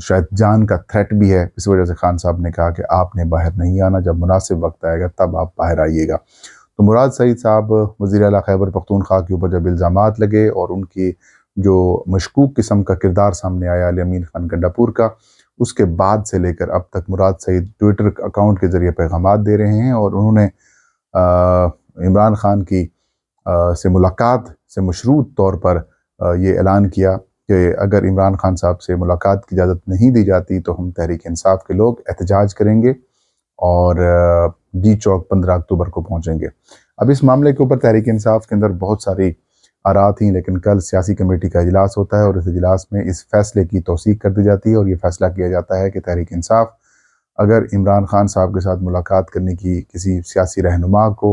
شاید جان کا تھریٹ بھی ہے، اس وجہ سے خان صاحب نے کہا کہ آپ نے باہر نہیں آنا، جب مناسب وقت آئے گا تب آپ باہر آئیے گا۔ تو مراد سعید صاحب وزیر اعلیٰ خیبر پختونخوا کے اوپر جب الزامات لگے اور ان کی جو مشکوک قسم کا کردار سامنے آیا علی امین خان گنڈاپور کا، اس کے بعد سے لے کر اب تک مراد سعید ٹویٹر اکاؤنٹ کے ذریعے پیغامات دے رہے ہیں، اور انہوں نے عمران خان کی سے ملاقات سے مشروط طور پر یہ اعلان کیا کہ اگر عمران خان صاحب سے ملاقات کی اجازت نہیں دی جاتی تو ہم تحریک انصاف کے لوگ احتجاج کریں گے اور ڈی چوک 15 اکتوبر کو پہنچیں گے۔ اب اس معاملے کے اوپر تحریک انصاف کے اندر بہت ساری آراء تھیں، لیکن کل سیاسی کمیٹی کا اجلاس ہوتا ہے اور اس اجلاس میں اس فیصلے کی توثیق کر دی جاتی ہے، اور یہ فیصلہ کیا جاتا ہے کہ تحریک انصاف اگر عمران خان صاحب کے ساتھ ملاقات کرنے کی کسی سیاسی رہنما کو،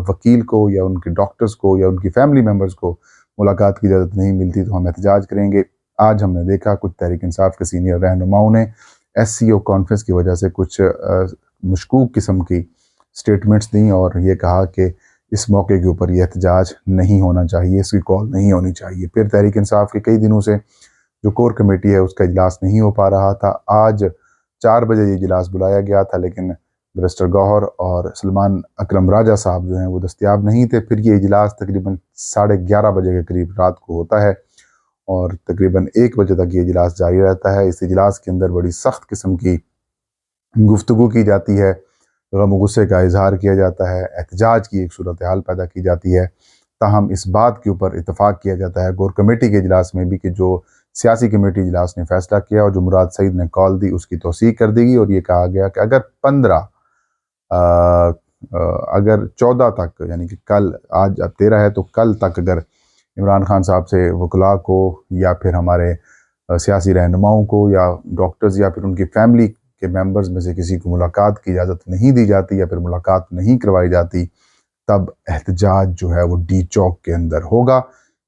وکیل کو، یا ان کے ڈاکٹرز کو، یا ان کی فیملی ممبرز کو ملاقات کی اجازت نہیں ملتی تو ہم احتجاج کریں گے۔ آج ہم نے دیکھا کچھ تحریک انصاف کے سینئر رہنماؤں نے ایس سی او کانفرنس کی وجہ سے کچھ مشکوک قسم کی سٹیٹمنٹس دیں اور یہ کہا کہ اس موقع کے اوپر یہ احتجاج نہیں ہونا چاہیے، اس کی کال نہیں ہونی چاہیے۔ پھر تحریک انصاف کے کئی دنوں سے جو کور کمیٹی ہے اس کا اجلاس نہیں ہو پا رہا تھا۔ آج 4 بجے یہ اجلاس بلایا گیا تھا، لیکن بیرسٹر گوہر اور سلمان اکرم راجہ صاحب جو ہیں وہ دستیاب نہیں تھے۔ پھر یہ اجلاس تقریباً 11:30 بجے کے قریب رات کو ہوتا ہے اور تقریباً 1 بجے تک یہ اجلاس جاری رہتا ہے۔ اس اجلاس کے اندر بڑی سخت قسم کی گفتگو کی جاتی ہے، غم و غصے کا اظہار کیا جاتا ہے، احتجاج کی ایک صورتحال پیدا کی جاتی ہے۔ تاہم اس بات کے اوپر اتفاق کیا جاتا ہے کور کمیٹی کے اجلاس میں بھی کہ جو سیاسی کمیٹی اجلاس نے فیصلہ کیا اور جو مراد سعید نے کال دی اس کی توثیق کر دی گئی، اور یہ کہا گیا کہ اگر 14 تک، یعنی کہ کل، آج اب 13 ہے تو کل تک اگر عمران خان صاحب سے وکلاء کو یا پھر ہمارے سیاسی رہنماؤں کو یا ڈاکٹرز یا پھر ان کی فیملی کے ممبرز میں سے کسی کو ملاقات کی اجازت نہیں دی جاتی یا پھر ملاقات نہیں کروائی جاتی، تب احتجاج جو ہے وہ ڈی چوک کے اندر ہوگا۔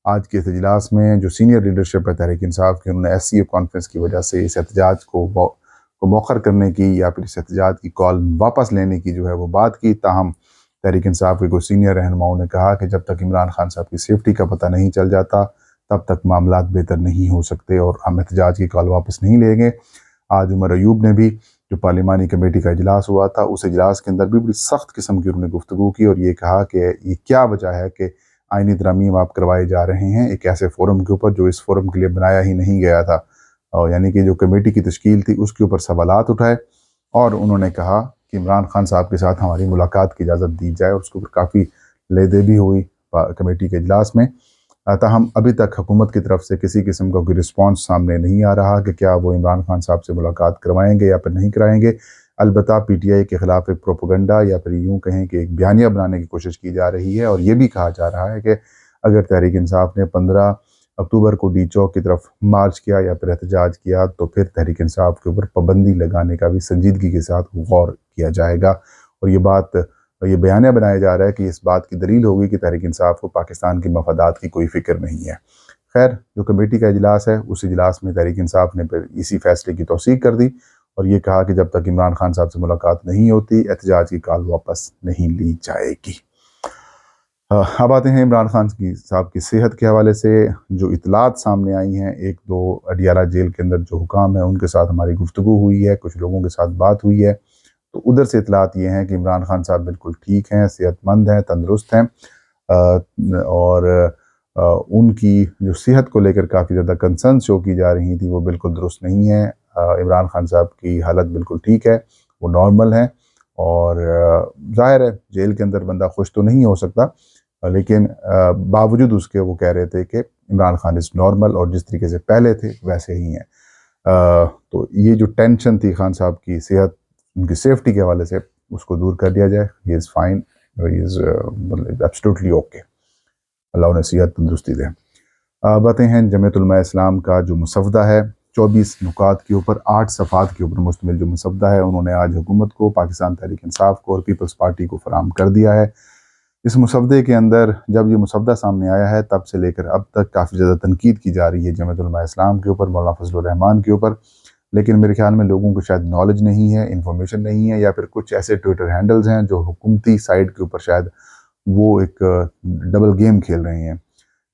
آج کے اس اجلاس میں جو سینئر لیڈرشپ ہے تحریک انصاف کی، انہوں نے ایس سی او کانفرنس کی وجہ سے اس احتجاج کو مؤخر کرنے کی یا پھر اس احتجاج کی کال واپس لینے کی جو ہے وہ بات کی۔ تاہم تحریک انصاف کے کوئی سینئر رہنماؤں نے کہا کہ جب تک عمران خان صاحب کی سیفٹی کا پتہ نہیں چل جاتا تب تک معاملات بہتر نہیں ہو سکتے اور ہم احتجاج کی کال واپس نہیں لیں گے۔ آج عمر ایوب نے بھی جو پارلیمانی کمیٹی کا اجلاس ہوا تھا اس اجلاس کے اندر بھی بڑی سخت قسم کی انہوں نے گفتگو کی اور یہ کہا کہ یہ کیا وجہ ہے کہ آئینی ترامیم آپ کروائے جا رہے ہیں ایک ایسے فورم کے اوپر جو اس فورم کے لیے بنایا ہی نہیں گیا تھا، یعنی کہ جو کمیٹی کی تشکیل تھی اس کے اوپر سوالات اٹھائے، اور انہوں نے کہا کہ عمران خان صاحب کے ساتھ ہماری ملاقات کی اجازت دی جائے، اور اس کے اوپر کافی لے دے بھی ہوئی کمیٹی کے اجلاس میں۔ تاہم ابھی تک حکومت کی طرف سے کسی قسم کا کوئی رسپانس سامنے نہیں آ رہا کہ کیا وہ عمران خان صاحب سے ملاقات کروائیں گے یا پھر نہیں کرائیں گے۔ البتہ پی ٹی آئی کے خلاف ایک پروپیگنڈا یا پھر یوں کہیں کہ ایک بیانیہ بنانے کی کوشش کی جا رہی ہے، اور یہ بھی کہا جا رہا ہے کہ اگر تحریک انصاف نے 15 اکتوبر کو ڈی چوک کی طرف مارچ کیا یا پھر احتجاج کیا تو پھر تحریک انصاف کے اوپر پابندی لگانے کا بھی سنجیدگی کے ساتھ غور کیا جائے گا، اور یہ بیانیہ بنایا جا رہا ہے کہ اس بات کی دلیل ہوگی کہ تحریک انصاف کو پاکستان کی مفادات کی کوئی فکر نہیں ہے۔ خیر، جو کمیٹی کا اجلاس ہے اس اجلاس میں تحریک انصاف نے پھر اسی فیصلے کی توثیق کر دی اور یہ کہا کہ جب تک عمران خان صاحب سے ملاقات نہیں ہوتی احتجاج کی کال واپس نہیں لی جائے گی۔ اب آتے ہیں عمران خان صاحب کی صحت کے حوالے سے جو اطلاعات سامنے آئی ہیں۔ 1-2 اڈیالہ جیل کے اندر جو حکام ہیں ان کے ساتھ ہماری گفتگو ہوئی ہے، کچھ لوگوں کے ساتھ بات ہوئی ہے، تو ادھر سے اطلاعات یہ ہیں کہ عمران خان صاحب بالکل ٹھیک ہیں، صحت مند ہیں، تندرست ہیں، اور ان کی جو صحت کو لے کر کافی زیادہ کنسرن شو کی جا رہی تھی وہ بالکل درست نہیں ہے۔ عمران خان صاحب کی حالت بالکل ٹھیک ہے، وہ نارمل ہیں، اور ظاہر ہے جیل کے اندر بندہ خوش تو نہیں ہو سکتا، لیکن باوجود اس کے وہ کہہ رہے تھے کہ عمران خان از نارمل اور جس طریقے سے پہلے تھے ویسے ہی ہیں۔ تو یہ جو ٹینشن تھی خان صاحب کی صحت، ان کی سیفٹی کے حوالے سے، اس کو دور کر دیا جائے۔ He is fine, he is absolutely okay, Allah انہیں صحت تندرستی دے۔ باتیں ہیں جمعیت علماء اسلام کا جو مسودہ ہے، 24 نکات کے اوپر 8 صفحات کے اوپر مشتمل جو مسودہ ہے، انہوں نے آج حکومت کو، پاکستان تحریک انصاف کو اور پیپلز پارٹی کو فراہم کر دیا ہے۔ اس مسودے کے اندر جب یہ مسودہ سامنے آیا ہے تب سے لے کر اب تک کافی زیادہ تنقید کی جا رہی ہے جمعیت علماء اسلام کے اوپر، مولانا فضل الرحمان کے اوپر، لیکن میرے خیال میں لوگوں کو شاید نالج نہیں ہے، انفارمیشن نہیں ہے، یا پھر کچھ ایسے ٹویٹر ہینڈلز ہیں جو حکومتی سائٹ کے اوپر شاید وہ ایک ڈبل گیم کھیل رہے ہیں۔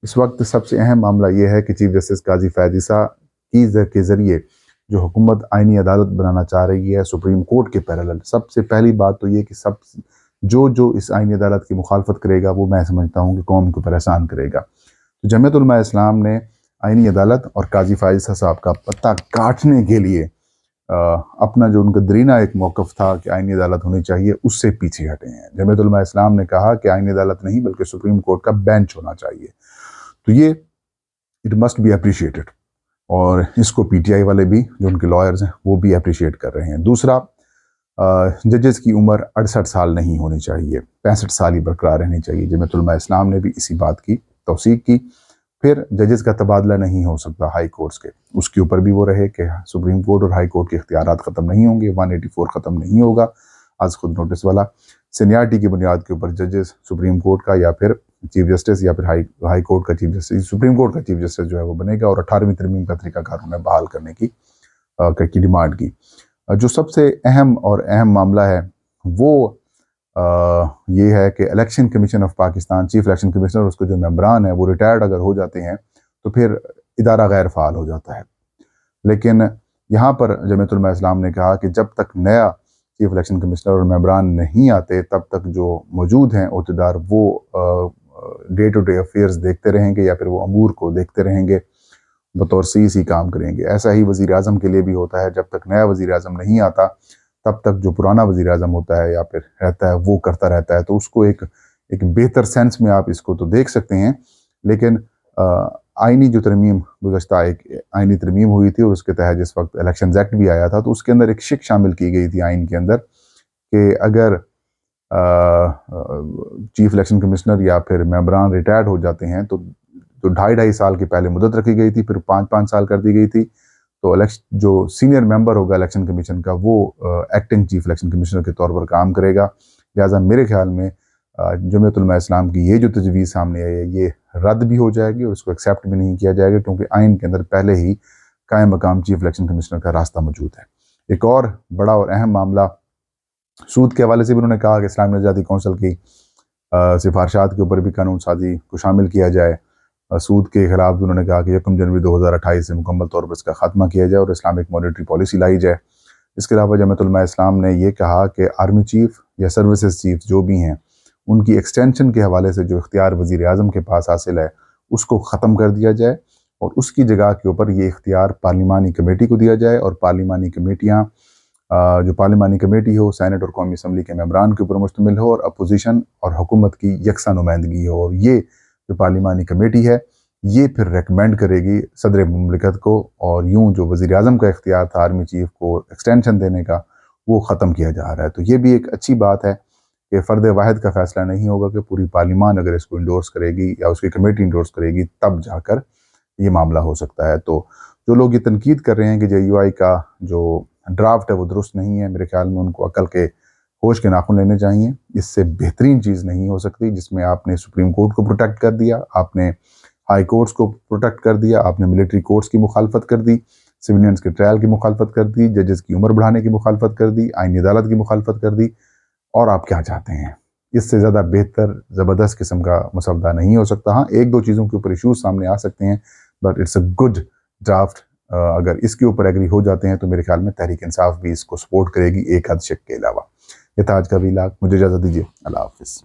اس وقت سب سے اہم معاملہ یہ ہے کہ چیف جسٹس قاضی فیاض عیسیٰ کے ذریعے جو حکومت آئینی عدالت بنانا چاہ رہی ہے سپریم کورٹ کے پیرالل، سب سے پہلی بات تو یہ کہ جو اس آئینی عدالت کی مخالفت کرے گا وہ میں سمجھتا ہوں کہ قوم کے اوپر احسان کرے گا۔ تو جمعیت علماء اسلام نے آئینی عدالت اور قاضی فائز صاحب کا پتہ کاٹنے کے لیے اپنا جو ان کا درینہ ایک موقف تھا کہ آئینی عدالت ہونی چاہیے، اس سے پیچھے ہٹے ہیں۔ جمعیت علماء اسلام نے کہا کہ آئینی عدالت نہیں بلکہ سپریم کورٹ کا بینچ ہونا چاہیے۔ تو یہ اٹ مسٹ بی اپریشیٹڈ، اور اس کو پی ٹی آئی والے بھی جو ان کے لائرز ہیں وہ بھی اپریشیٹ کر رہے ہیں۔ دوسرا، ججز کی عمر 68 سال نہیں ہونی چاہیے، 65 سال ہی برقرار رہنی چاہیے۔ جمعیت علماء اسلام نے بھی اسی بات کی توثیق کی۔ پھر ججز کا تبادلہ نہیں ہو سکتا ہائی کورٹس کے، اس کے اوپر بھی وہ رہے کہ سپریم کورٹ اور ہائی کورٹ کے اختیارات ختم نہیں ہوں گے، 184 ختم نہیں ہوگا از خود نوٹس والا۔ سینیارٹی کی بنیاد کے اوپر ججز سپریم کورٹ کا یا پھر چیف جسٹس یا پھر ہائی کورٹ کا چیف جسٹس، سپریم کورٹ کا چیف جسٹس جو ہے وہ بنے گا، اور 18ویں ترمیم کا طریقہ کار انہیں بحال کرنے کی ڈیمانڈ کی۔ جو سب سے اہم معاملہ ہے وہ یہ ہے کہ election commission of Pakistan, chief election commissioner, اس کے جو ممبران ہیں وہ ریٹائرڈ اگر ہو جاتے ہیں تو پھر ادارہ غیر فعال ہو جاتا ہے۔ لیکن یہاں پر جمعیت علماء اسلام نے کہا کہ جب تک نیا چیف الیکشن کمشنر اور ممبران نہیں آتے تب تک جو موجود ہیں عہدیدار وہ ڈے ٹو ڈے افیئرز دیکھتے رہیں گے یا پھر وہ امور کو دیکھتے رہیں گے، بطور سی کام کریں گے۔ ایسا ہی وزیر اعظم کے لیے بھی ہوتا ہے، جب تک نیا وزیر اعظم نہیں آتا تب تک جو پرانا وزیر اعظم ہوتا ہے یا پھر رہتا ہے وہ کرتا رہتا ہے۔ تو اس کو ایک بہتر سینس میں آپ اس کو تو دیکھ سکتے ہیں، لیکن آئینی جو ترمیم گزشتہ ایک آئینی ترمیم ہوئی تھی اور اس کے تحت جس وقت الیکشنز ایکٹ بھی آیا تھا تو اس کے اندر ایک شک شامل کی گئی تھی آئین کے اندر کہ اگر چیف الیکشن کمشنر یا پھر ممبران ریٹائرڈ ہو جاتے ہیں تو 2.5 سال کی پہلے مدت رکھی گئی تھی، پھر 5 سال کر دی گئی تھی۔ تو جو سینئر ممبر ہوگا الیکشن کمیشن کا وہ ایکٹنگ چیف الیکشن کمشنر کے طور پر کام کرے گا۔ لہٰذا میرے خیال میں جمعیت علماء اسلام کی یہ جو تجویز سامنے آئی ہے یہ رد بھی ہو جائے گی اور اس کو ایکسیپٹ بھی نہیں کیا جائے گا، کیونکہ آئین کے اندر پہلے ہی قائم مقام چیف الیکشن کمشنر کا راستہ موجود ہے۔ ایک اور بڑا اور اہم معاملہ سود کے حوالے سے بھی انہوں نے کہا کہ اسلامی نژادی کونسل کی سفارشات کے اوپر بھی قانون سازی کو شامل کیا جائے۔ سود کے خلاف بھی انہوں نے کہا کہ 1 جنوری 2028 سے مکمل طور پر اس کا خاتمہ کیا جائے اور اسلامک مانیٹری پالیسی لائی جائے۔ اس کے علاوہ جمعیت علماء اسلام نے یہ کہا کہ آرمی چیف یا سروسز چیف جو بھی ہیں ان کی ایکسٹینشن کے حوالے سے جو اختیار وزیر اعظم کے پاس حاصل ہے اس کو ختم کر دیا جائے اور اس کی جگہ کے اوپر یہ اختیار پارلیمانی کمیٹی کو دیا جائے، اور پارلیمانی کمیٹیاں جو پارلیمانی کمیٹی ہو سینٹ اور قومی اسمبلی کے ممبران کے اوپر مشتمل ہو اور اپوزیشن اور حکومت کی یکساں نمائندگی ہو، اور یہ جو پارلیمانی کمیٹی ہے یہ پھر ریکمینڈ کرے گی صدر مملکت کو، اور یوں جو وزیر اعظم کا اختیار تھا آرمی چیف کو ایکسٹینشن دینے کا وہ ختم کیا جا رہا ہے۔ تو یہ بھی ایک اچھی بات ہے کہ فرد واحد کا فیصلہ نہیں ہوگا کہ پوری پارلیمان اگر اس کو انڈورس کرے گی یا اس کی کمیٹی انڈورس کرے گی تب جا کر یہ معاملہ ہو سکتا ہے۔ تو جو لوگ یہ تنقید کر رہے ہیں کہ جے یو آئی کا جو ڈرافٹ ہے وہ درست نہیں ہے، میرے خیال میں ان کو عقل کے ہوش کے ناخن لینے چاہیے۔ اس سے بہترین چیز نہیں ہو سکتی جس میں آپ نے سپریم کورٹ کو پروٹیکٹ کر دیا، آپ نے ہائی کورٹس کو پروٹیکٹ کر دیا، آپ نے ملٹری کورٹس کی مخالفت کر دی، سویلینز کے ٹرائل کی مخالفت کر دی، ججز کی عمر بڑھانے کی مخالفت کر دی، آئینی عدالت کی مخالفت کر دی، اور آپ کیا چاہتے ہیں؟ اس سے زیادہ بہتر زبردست قسم کا مسودہ نہیں ہو سکتا۔ ہاں 1-2 چیزوں کے اوپر ایشوز سامنے آ سکتے ہیں، but it's a good draft. اگر اس کے اوپر ایگری ہو جاتے ہیں تو میرے خیال میں تحریک انصاف بھی اس کو سپورٹ کرے گی ایک حد شک کے علاوہ۔ یہ تھا آج کا ویلاگ، مجھے اجازت دیجیے، اللہ حافظ۔